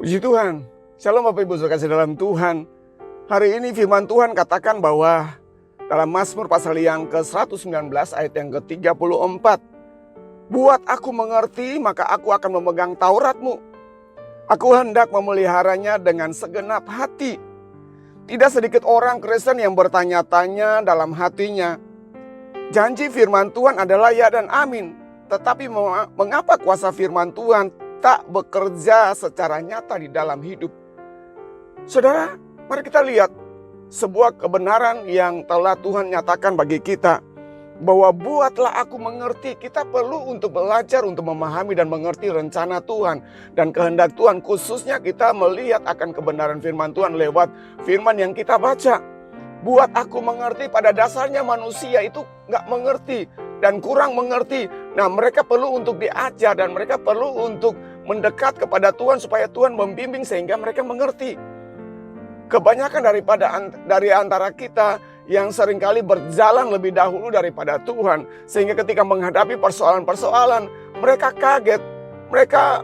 Puji Tuhan. Shalom Bapak Ibu Saudara kasih dalam Tuhan. Hari ini firman Tuhan katakan bahwa dalam Mazmur pasal yang ke-119 ayat yang ke-34. Buat aku mengerti, maka aku akan memegang Taurat-Mu. Aku hendak memeliharanya dengan segenap hati. Tidak sedikit orang Kristen yang bertanya-tanya dalam hatinya, janji firman Tuhan adalah ya dan amin. Tetapi mengapa kuasa firman Tuhan tak bekerja secara nyata di dalam hidup? Saudara, mari kita lihat sebuah kebenaran yang telah Tuhan nyatakan bagi kita. Bahwa buatlah aku mengerti, kita perlu untuk belajar untuk memahami dan mengerti rencana Tuhan dan kehendak Tuhan. Khususnya kita melihat akan kebenaran firman Tuhan lewat firman yang kita baca. Buat aku mengerti, pada dasarnya manusia itu gak mengerti dan kurang mengerti. Nah, mereka perlu untuk diajar dan mereka perlu untuk mendekat kepada Tuhan supaya Tuhan membimbing sehingga mereka mengerti. Kebanyakan dari antara kita yang seringkali berjalan lebih dahulu daripada Tuhan, sehingga ketika menghadapi persoalan-persoalan mereka kaget, mereka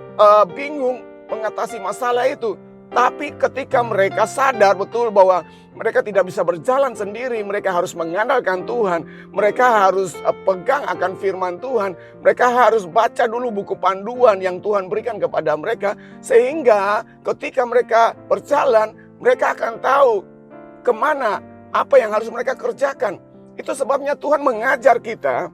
bingung mengatasi masalah itu. Tapi ketika mereka sadar betul bahwa mereka tidak bisa berjalan sendiri, mereka harus mengandalkan Tuhan, mereka harus pegang akan firman Tuhan, mereka harus baca dulu buku panduan yang Tuhan berikan kepada mereka, sehingga ketika mereka berjalan, mereka akan tahu kemana, apa yang harus mereka kerjakan. Itu sebabnya Tuhan mengajar kita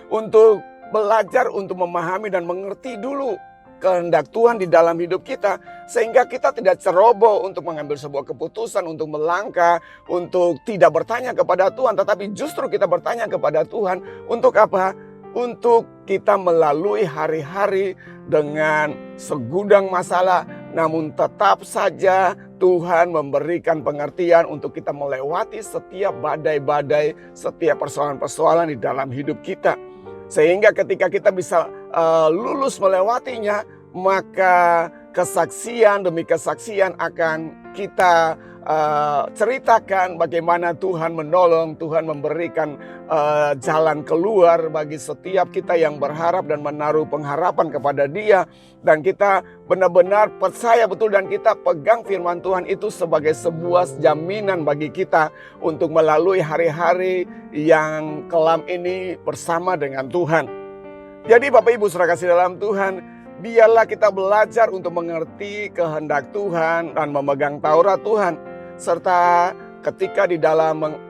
untuk belajar, untuk memahami dan mengerti dulu kehendak Tuhan di dalam hidup kita, sehingga kita tidak ceroboh untuk mengambil sebuah keputusan, untuk melangkah, untuk tidak bertanya kepada Tuhan, tetapi justru kita bertanya kepada Tuhan. Untuk apa? Untuk kita melalui hari-hari dengan segudang masalah, namun tetap saja Tuhan memberikan pengertian untuk kita melewati setiap badai-badai, setiap persoalan-persoalan di dalam hidup kita. Sehingga ketika kita bisa lulus melewatinya, maka kesaksian demi kesaksian akan kita ceritakan bagaimana Tuhan menolong, Tuhan memberikan jalan keluar bagi setiap kita yang berharap dan menaruh pengharapan kepada Dia. Dan kita benar-benar percaya betul dan kita pegang firman Tuhan itu sebagai sebuah jaminan bagi kita untuk melalui hari-hari yang kelam ini bersama dengan Tuhan. Jadi Bapak Ibu Saudara kasih dalam Tuhan, biarlah kita belajar untuk mengerti kehendak Tuhan dan memegang Taurat Tuhan. Serta ketika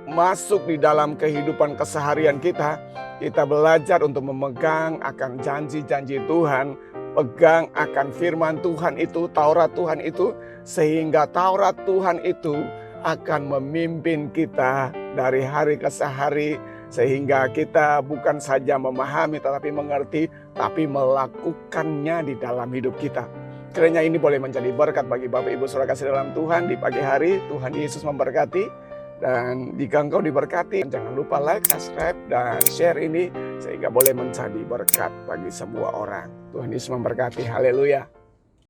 masuk di dalam kehidupan keseharian kita, kita belajar untuk memegang akan janji-janji Tuhan, pegang akan firman Tuhan itu, Taurat Tuhan itu, sehingga Taurat Tuhan itu akan memimpin kita dari hari ke hari, sehingga kita bukan saja memahami tetapi mengerti, tapi melakukannya di dalam hidup kita. Kiranya ini boleh menjadi berkat bagi Bapak Ibu Saudara kasih dalam Tuhan di pagi hari. Tuhan Yesus memberkati. Dan jika engkau diberkati, jangan lupa like, subscribe, dan share ini sehingga boleh menjadi berkat bagi semua orang. Tuhan Yesus memberkati. Haleluya.